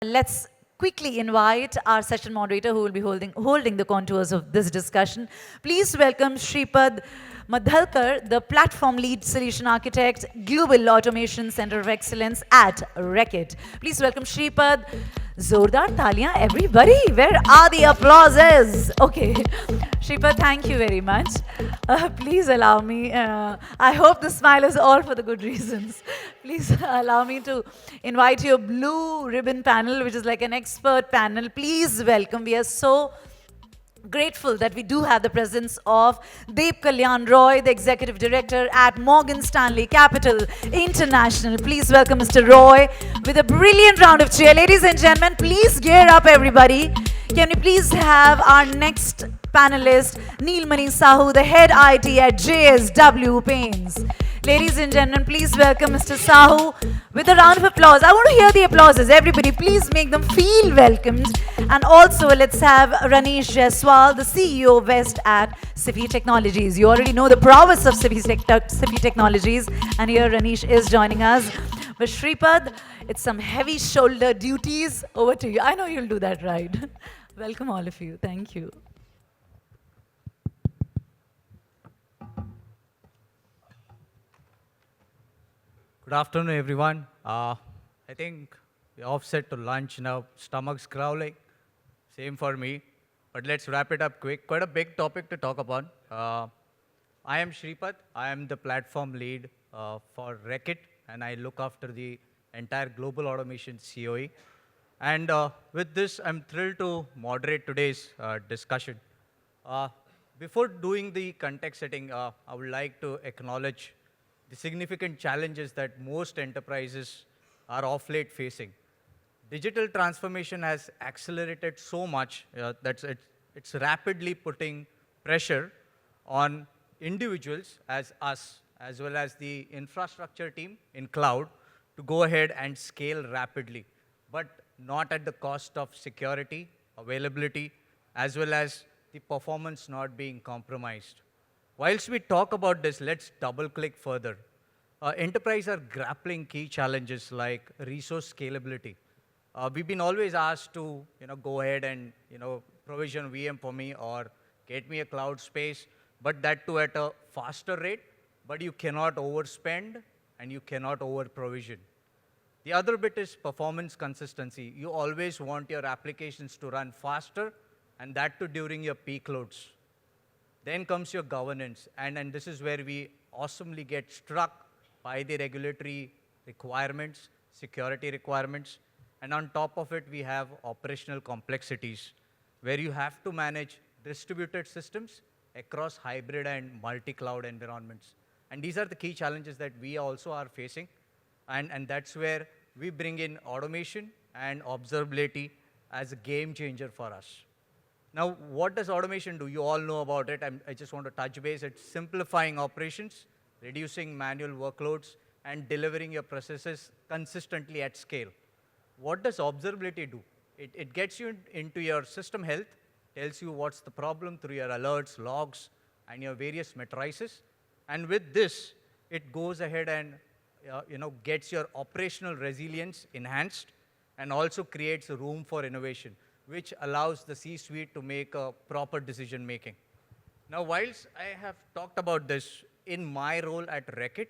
Let's quickly invite our session moderator who will be holding the contours of this discussion. Please welcome Sripad Mhaddalkar, the platform lead solution architect, Global Automation Center of Excellence at Reckitt. Please welcome Sripad. Zordar taliyan, everybody. Where are the applauses? Okay. Sripad, thank you very much. Please allow me, I hope the smile is all for the good reasons. Please allow me to invite your blue ribbon panel, which is like an expert panel. Please welcome. We are so grateful that we do have the presence of Debkalyan Roy, the Executive Director at Morgan Stanley Capital International. Please welcome Mr. Roy with a brilliant round of cheer. Ladies and gentlemen, please gear up everybody. Can we please have our next panelist, Neilmani Sahu, the Head IT at JSW Paints. Ladies and gentlemen, please welcome Mr. Sahu with a round of applause. I want to hear the applauses. Everybody, please make them feel welcomed. And also, let's have Ranish Jaiswal, the CEO West at Sify Technologies. You already know the prowess of Sify Technologies. And here Ranish is joining us. But Sripad, it's some heavy shoulder duties. Over to you. I know you'll do that right. Welcome all of you. Thank you. Good afternoon, everyone. I think we're offset to lunch now. Stomach's growling. Same for me. But let's wrap it up quick. Quite a big topic to talk about. I am Sripad. I am the platform lead for Reckitt, and I look after the entire global automation COE. And with this, I'm thrilled to moderate today's discussion. Before doing the context setting, I would like to acknowledge the significant challenges that most enterprises are of late facing. Digital transformation has accelerated so much that it's rapidly putting pressure on individuals as us, as well as the infrastructure team in cloud, to go ahead and scale rapidly, but not at the cost of security, availability, as well as the performance not being compromised. Whilst we talk about this, let's double-click further. Enterprises are grappling key challenges like resource scalability. We've been always asked to go ahead and provision VM for me or get me a cloud space, but that too at a faster rate, but you cannot overspend and you cannot over-provision. The other bit is performance consistency. You always want your applications to run faster, and that too during your peak loads. Then comes your governance, and this is where we awesomely get struck by the regulatory requirements, security requirements, and on top of it, we have operational complexities, where you have to manage distributed systems across hybrid and multi-cloud environments. And these are the key challenges that we also are facing, and that's where we bring in automation and observability as a game changer for us. Now, what does automation do? You all know about it. I just want to touch base. It's simplifying operations, reducing manual workloads, and delivering your processes consistently at scale. What does observability do? It gets you into your system health, tells you what's the problem through your alerts, logs, and your various matrices. And with this, it goes ahead and gets your operational resilience enhanced and also creates room for innovation, which allows the C-suite to make a proper decision making. Now, whilst I have talked about this in my role at Reckitt,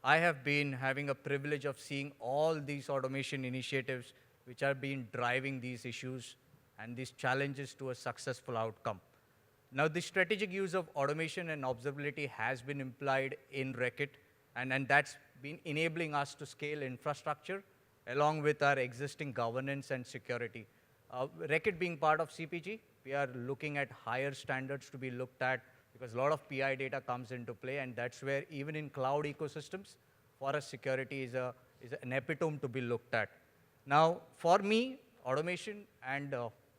I have been having a privilege of seeing all these automation initiatives which are been driving these issues and these challenges to a successful outcome. Now, the strategic use of automation and observability has been implied in Reckitt, and that's been enabling us to scale infrastructure along with our existing governance and security. Reckitt being part of CPG, we are looking at higher standards to be looked at because a lot of PI data comes into play, and that's where even in cloud ecosystems, for us security is an epitome to be looked at. Now, for me, automation and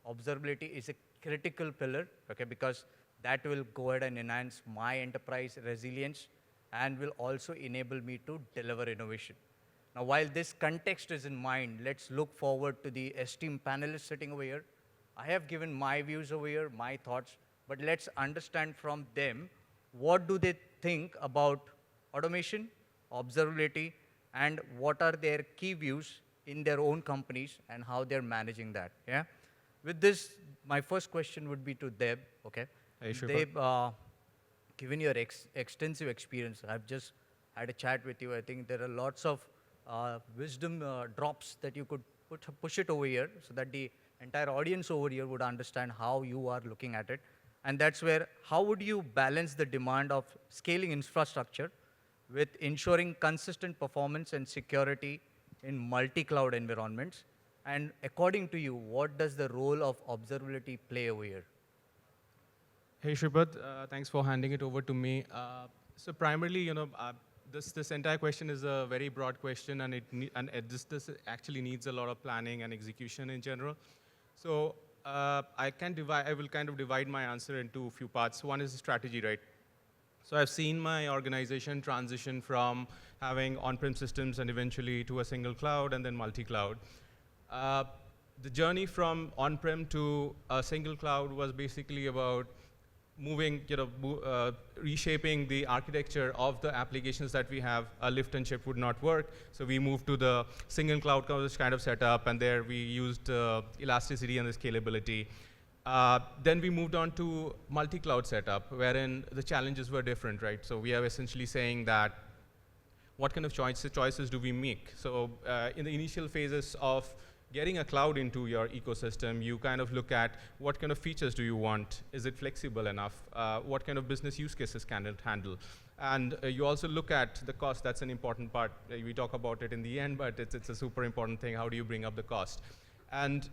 observability is a critical pillar, because that will go ahead and enhance my enterprise resilience and will also enable me to deliver innovation. Now, while this context is in mind, let's look forward to the esteemed panelists sitting over here. I have given my views over here, my thoughts, but let's understand from them what do they think about automation, observability, and what are their key views in their own companies and how they're managing that. Yeah. With this, my first question would be to Deb. Okay. Hey, Sripad. Deb, given your extensive experience, I've just had a chat with you. I think there are lots of wisdom drops that you could push it over here so that the entire audience over here would understand how you are looking at it. And that's where, how would you balance the demand of scaling infrastructure with ensuring consistent performance and security in multi-cloud environments? And according to you, what does the role of observability play over here? Hey, Sripad, thanks for handing it over to me. So primarily, this entire question is a very broad question, and this actually needs a lot of planning and execution in general. So I will kind of divide my answer into a few parts. One is the strategy, right? So I've seen my organization transition from having on-prem systems and eventually to a single cloud and then multi-cloud. The journey from on-prem to a single cloud was basically about moving, reshaping the architecture of the applications that we have. A lift and shift would not work, so we moved to the single cloud kind of setup, and there we used elasticity and the scalability. Then we moved on to multi-cloud setup, wherein the challenges were different, right? So we are essentially saying that what kind of choices do we make? So in the initial phases of getting a cloud into your ecosystem, you kind of look at what kind of features do you want? Is it flexible enough? What kind of business use cases can it handle? And you also look at the cost. That's an important part. We talk about it in the end, but it's a super important thing. How do you bring up the cost? And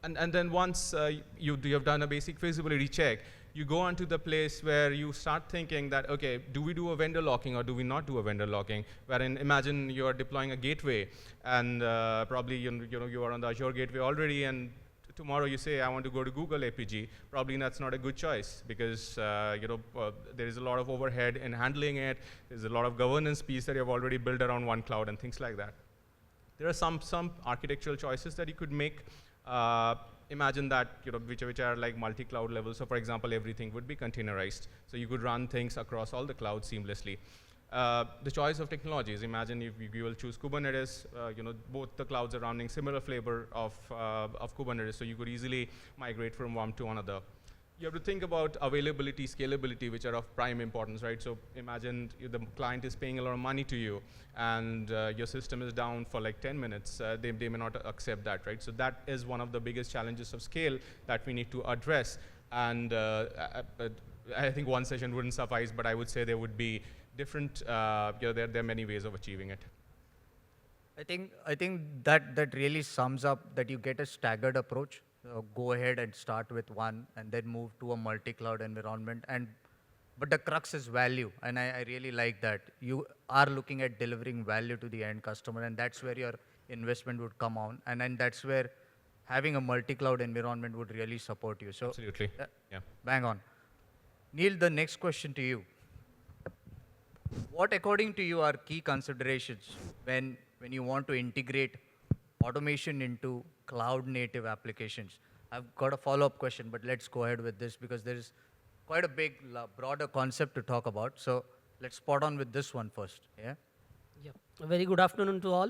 then once you have done a basic feasibility check, you go on to the place where you start thinking that, okay, do we do a vendor locking or do we not do a vendor locking? Wherein imagine you're deploying a gateway, and probably you are on the Azure gateway already, and tomorrow you say, I want to go to Google APG. Probably that's not a good choice because there is a lot of overhead in handling it. There's a lot of governance piece that you have already built around one cloud and things like that. There are some architectural choices that you could make. Imagine that which are like multi-cloud levels. So for example, everything would be containerized. So you could run things across all the clouds seamlessly. The choice of technologies. Imagine if you will choose Kubernetes. Both the clouds are running similar flavor of Kubernetes, so you could easily migrate from one to another. You have to think about availability, scalability, which are of prime importance, right? So imagine the client is paying a lot of money to you, and your system is down for like 10 minutes. They may not accept that, right? So that is one of the biggest challenges of scale that we need to address. And I think one session wouldn't suffice, but I would say there would be different, there are many ways of achieving it. I think that really sums up that you get a staggered approach. Go ahead and start with one and then move to a multi-cloud environment. But the crux is value, and I really like that. You are looking at delivering value to the end customer, and that's where your investment would come on. And then that's where having a multi-cloud environment would really support you. So absolutely, yeah. Bang on. Neil, the next question to you. What, according to you, are key considerations when you want to integrate automation into cloud-native applications? I've got a follow-up question, but let's go ahead with this because there is quite a big, broader concept to talk about. So let's spot on with this one first. Yeah. Yeah. A very good afternoon to all.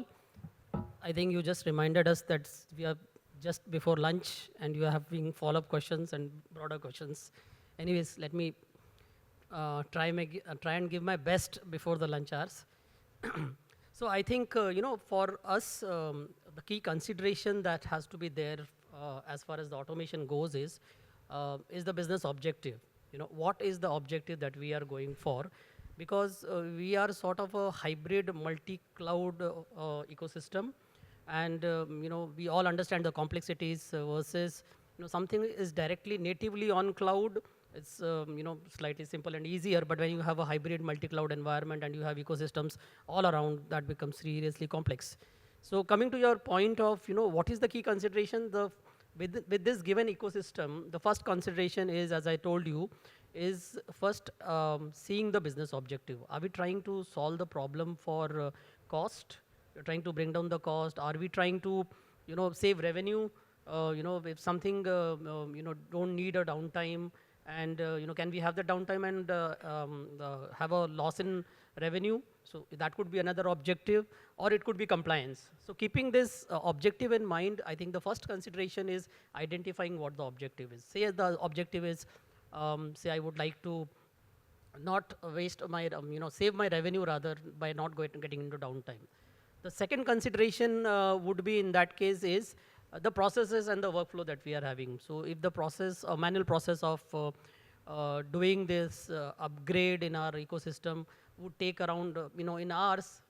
I think you just reminded us that we are just before lunch, and you are having follow-up questions and broader questions. Anyways, let me try and give my best before the lunch hours. So I think, for us, the key consideration that has to be there as far as the automation goes is the business objective. What is the objective that we are going for? Because we are sort of a hybrid multi-cloud ecosystem, and we all understand the complexities versus something is directly natively on cloud. It's slightly simple and easier, but when you have a hybrid multi-cloud environment and you have ecosystems all around, that becomes seriously complex. So coming to your point of what is the key consideration, with this given ecosystem, the first consideration is, as I told you, is first seeing the business objective. Are we trying to solve the problem for cost? We're trying to bring down the cost. Are we trying to save revenue? If something don't need a downtime, and can we have the downtime and have a loss in revenue? So that could be another objective, or it could be compliance. So keeping this objective in mind, I think the first consideration is identifying what the objective is. Say the objective is, say I would like to not waste my, save my revenue rather by not getting into downtime. The second consideration would be in that case is the processes and the workflow that we are having. So if the process, manual process of doing this upgrade in our ecosystem would take around, in hours,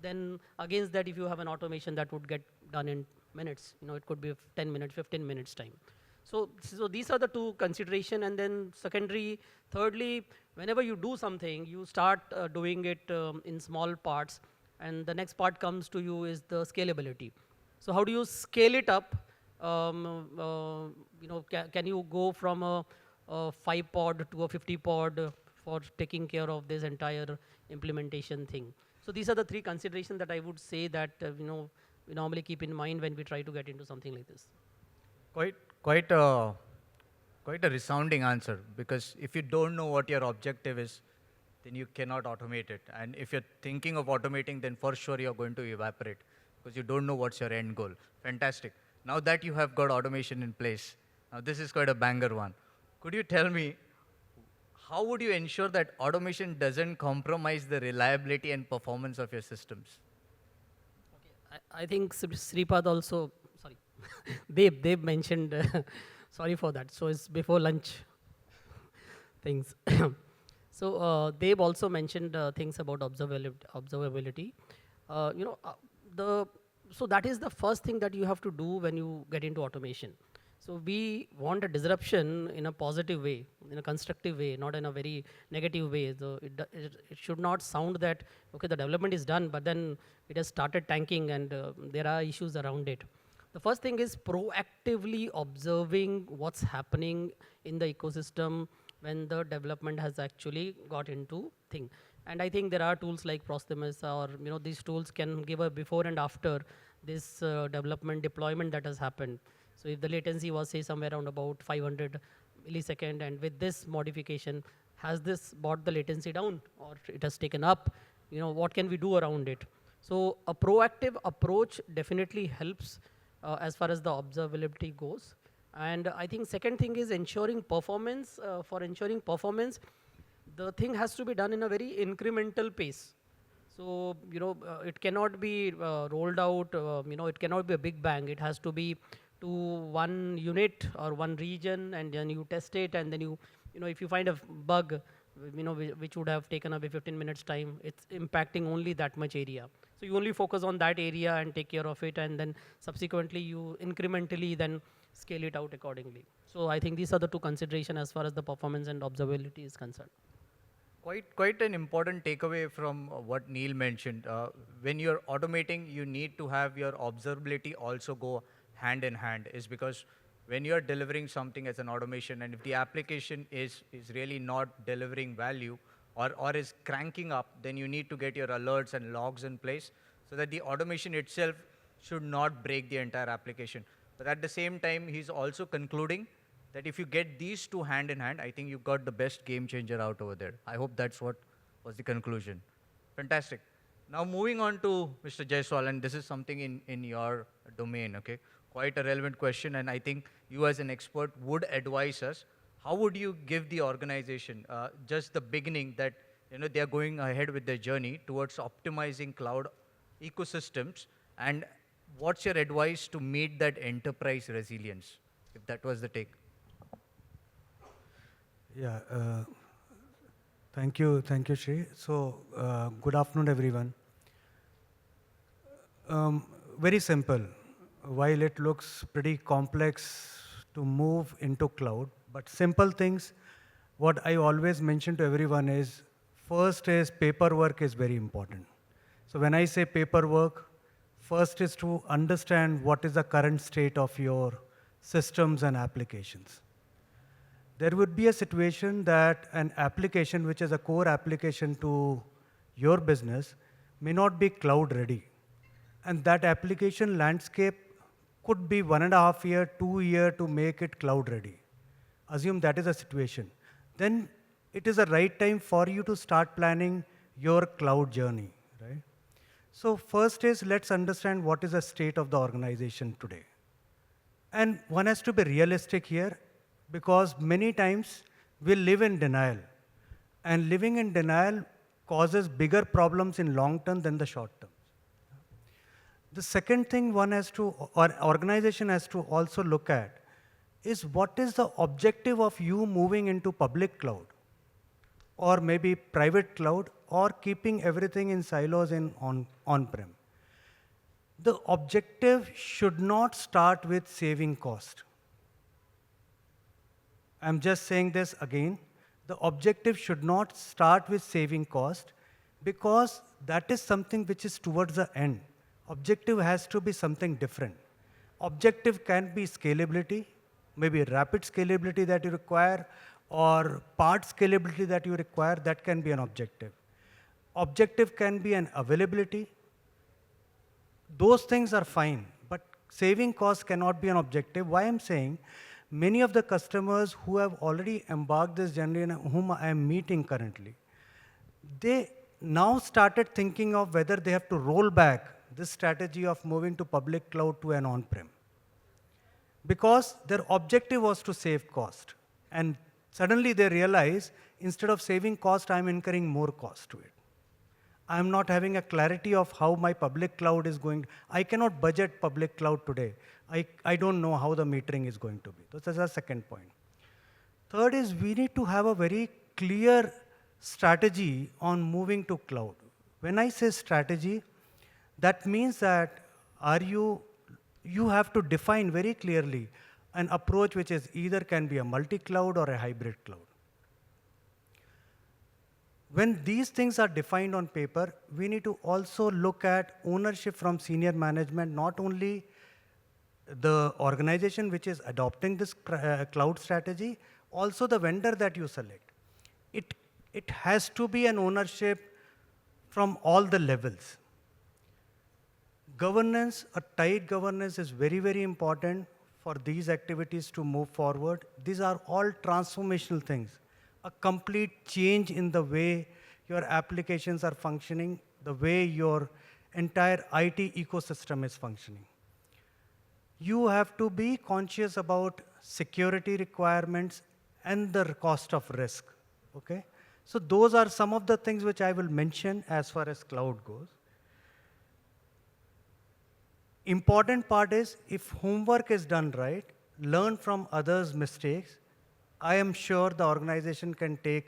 then against that, if you have an automation that would get done in minutes, it could be 10 minutes, 15 minutes time. So these are the two consideration, and then thirdly, whenever you do something, you start doing it in small parts, and the next part comes to you is the scalability. So how do you scale it up? Can you go from a 5-pod to a 50-pod for taking care of this entire implementation thing? So these are the three considerations that I would say that we normally keep in mind when we try to get into something like this. Quite a resounding answer, because if you don't know what your objective is, then you cannot automate it. And if you're thinking of automating, then for sure you're going to evaporate because you don't know what's your end goal. Fantastic. Now that you have got automation in place, now this is quite a banger one. Could you tell me, how would you ensure that automation doesn't compromise the reliability and performance of your systems? Okay. I think Sripad also, sorry, Deb mentioned, sorry for that. So it's before lunch things. So Deb also mentioned things about observability. So that is the first thing that you have to do when you get into automation. So we want a disruption in a positive way, in a constructive way, not in a very negative way. So it should not sound that, okay, the development is done, but then it has started tanking and there are issues around it. The first thing is proactively observing what's happening in the ecosystem when the development has actually got into thing. And I think there are tools like Prothemus, or these tools can give a before and after this development deployment that has happened. So if the latency was, say, somewhere around about 500 millisecond, and with this modification, has this brought the latency down, or it has taken up? What can we do around it? So a proactive approach definitely helps as far as the observability goes. And I think second thing is ensuring performance. For ensuring performance, the thing has to be done in a very incremental pace. So, it cannot be rolled out, it cannot be a big bang. It has to be to one unit or one region, and then you test it, and then if you find a bug, which would have taken up 15 minutes time, it's impacting only that much area. So you only focus on that area and take care of it, and then subsequently you incrementally then scale it out accordingly. So I think these are the two considerations as far as the performance and observability is concerned. Quite an important takeaway from what Neil mentioned. When you're automating, you need to have your observability also go hand in hand, is because when you're delivering something as an automation, and if the application is really not delivering value or is cranking up, then you need to get your alerts and logs in place so that the automation itself should not break the entire application. But at the same time, he's also concluding that if you get these two hand in hand, I think you've got the best game changer out over there. I hope that's what was the conclusion. Fantastic. Now moving on to Mr. Jaiswal, and this is something in your domain, okay? Quite a relevant question, and I think you as an expert would advise us. How would you give the organization just the beginning that they are going ahead with their journey towards optimizing cloud ecosystems, and what's your advice to meet that enterprise resilience, if that was the take? Yeah, thank you, Shri. So, good afternoon, everyone. Very simple. While it looks pretty complex to move into cloud, but simple things, what I always mention to everyone is, first is paperwork is very important. So when I say paperwork, first is to understand what is the current state of your systems and applications. There would be a situation that an application, which is a core application to your business, may not be cloud ready. And that application landscape could be 1.5 years, 2 years to make it cloud ready. Assume that is a situation. Then it is the right time for you to start planning your cloud journey, So first is, let's understand what is the state of the organization today. And one has to be realistic here, because many times we live in denial. And living in denial causes bigger problems in long term than the short term. The second thing one has to, or organization has to also look at, is what is the objective of you moving into public cloud, or maybe private cloud, or keeping everything in silos in on-prem. The objective should not start with saving cost. I'm just saying this again. The objective should not start with saving cost, because that is something which is towards the end. Objective has to be something different. Objective can be scalability, maybe rapid scalability that you require, or part scalability that you require. That can be an objective. Objective can be an availability. Those things are fine, but saving costs cannot be an objective. Why I'm saying, many of the customers who have already embarked this journey and whom I am meeting currently, they now started thinking of whether they have to roll back this strategy of moving to public cloud to an on-prem. Because their objective was to save cost. And suddenly they realize, instead of saving cost, I'm incurring more cost to it. I'm not having a clarity of how my public cloud is going. I cannot budget public cloud today. I don't know how the metering is going to be. That's the second point. Third is, we need to have a very clear strategy on moving to cloud. When I say strategy, that means that you have to define very clearly an approach which is either can be a multi-cloud or a hybrid cloud. When these things are defined on paper, we need to also look at ownership from senior management, not only the organization which is adopting this cloud strategy, also the vendor that you select. It has to be an ownership from all the levels. Governance, a tight governance is very, very important for these activities to move forward. These are all transformational things. A complete change in the way your applications are functioning, the way your entire IT ecosystem is functioning. You have to be conscious about security requirements and the cost of risk, okay? So those are some of the things which I will mention as far as cloud goes. Important part is, if homework is done right, learn from others' mistakes, I am sure the organization can take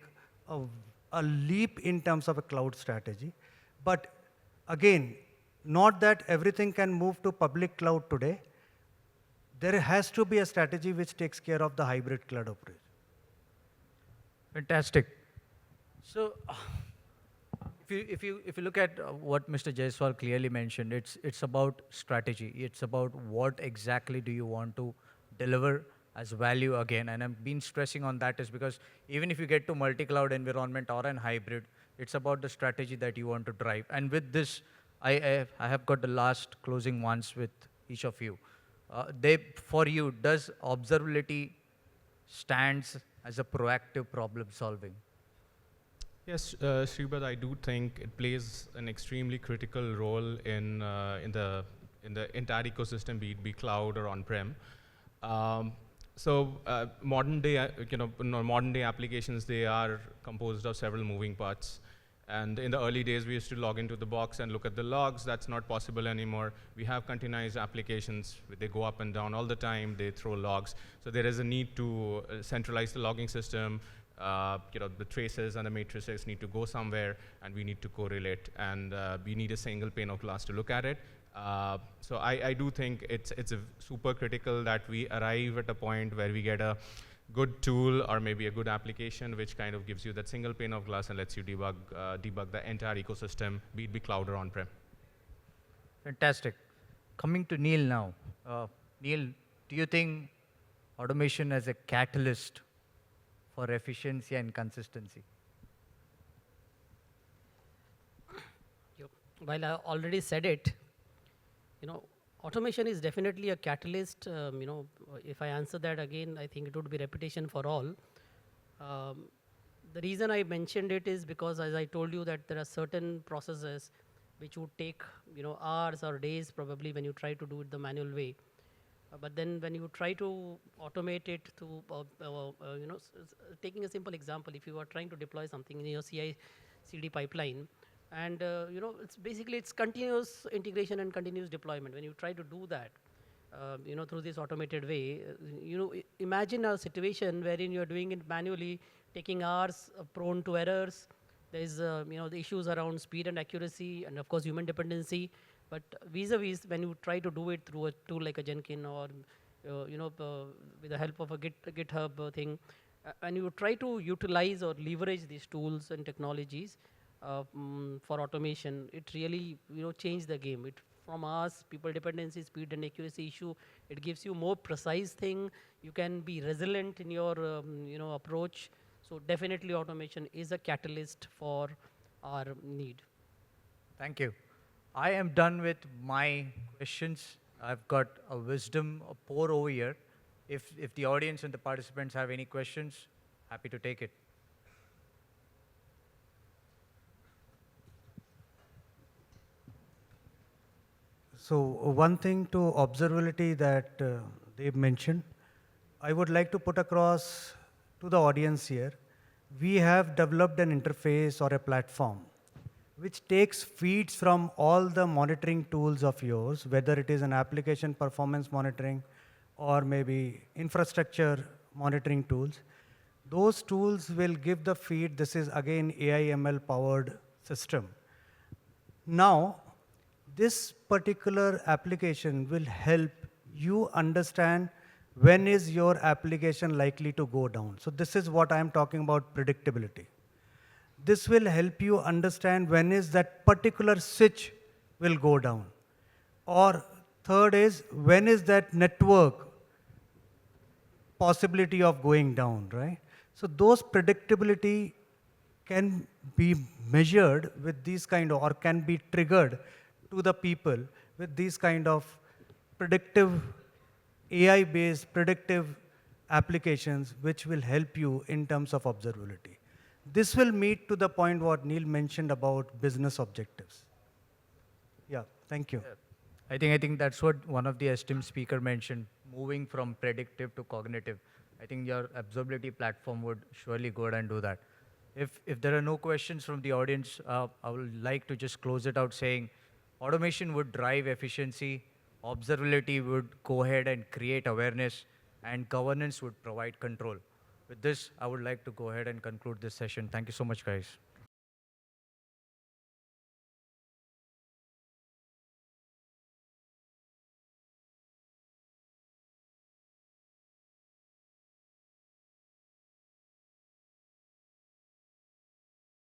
a leap in terms of a cloud strategy. But again, not that everything can move to public cloud today. There has to be a strategy which takes care of the hybrid cloud approach. Fantastic. So, if you look at what Mr. Jaiswal clearly mentioned, it's about strategy. It's about what exactly do you want to deliver as value again. And I've been stressing on that is because even if you get to multi-cloud environment or an hybrid, it's about the strategy that you want to drive. And with this, I have got the last closing ones with each of you. For you, does observability stands as a proactive problem solving? Yes, Sripad, I do think it plays an extremely critical role in the entire ecosystem, be it cloud or on-prem. Modern day applications, they are composed of several moving parts. And in the early days, we used to log into the box and look at the logs. That's not possible anymore. We have containerized applications. They go up and down all the time. They throw logs. So there is a need to centralize the logging system. The traces and the matrices need to go somewhere, and we need to correlate. And we need a single pane of glass to look at it. So I do think it's super critical that we arrive at a point where we get a good tool or maybe a good application which kind of gives you that single pane of glass and lets you debug the entire ecosystem, be it cloud or on-prem. Fantastic. Coming to Neil now. Neil, do you think automation as a catalyst for efficiency and consistency? While I already said it, automation is definitely a catalyst. If I answer that again, I think it would be repetition for all. The reason I mentioned it is because, as I told you, that there are certain processes which would take hours or days probably when you try to do it the manual way. But then when you try to automate it through, taking a simple example, if you are trying to deploy something in your CI/CD pipeline, and it's continuous integration and continuous deployment. When you try to do that, through this automated way, imagine a situation wherein you are doing it manually, taking hours, prone to errors. There is, the issues around speed and accuracy, and of course human dependency. But vis-a-vis, when you try to do it through a tool like a Jenkins or, with the help of a GitHub thing, and you try to utilize or leverage these tools and technologies for automation, it really, changed the game. It from us, people dependency, speed and accuracy issue, it gives you more precise thing. You can be resilient in your, approach. So definitely automation is a catalyst for our need. Thank you. I am done with my questions. I've got a wisdom pour over here. If the audience and the participants have any questions, happy to take it. So one thing to observability that they've mentioned, I would like to put across to the audience here. We have developed an interface or a platform which takes feeds from all the monitoring tools of yours, whether it is an application performance monitoring or maybe infrastructure monitoring tools. Those tools will give the feed. This is again AI ML powered system. Now, this particular application will help you understand when is your application likely to go down. So this is what I'm talking about, predictability. This will help you understand when is that particular switch will go down. Or third is, when is that network possibility of going down, right? So those predictability can be measured with these kind of, or can be triggered to the people with these kind of predictive, AI-based predictive applications which will help you in terms of observability. This will meet to the point what Neil mentioned about business objectives. Yeah, thank you. I think that's what one of the esteemed speaker mentioned, moving from predictive to cognitive. I think your observability platform would surely go ahead and do that. If there are no questions from the audience, I would like to just close it out saying, automation would drive efficiency, observability would go ahead and create awareness, and governance would provide control. With this, I would like to go ahead and conclude this session. Thank you so much, guys.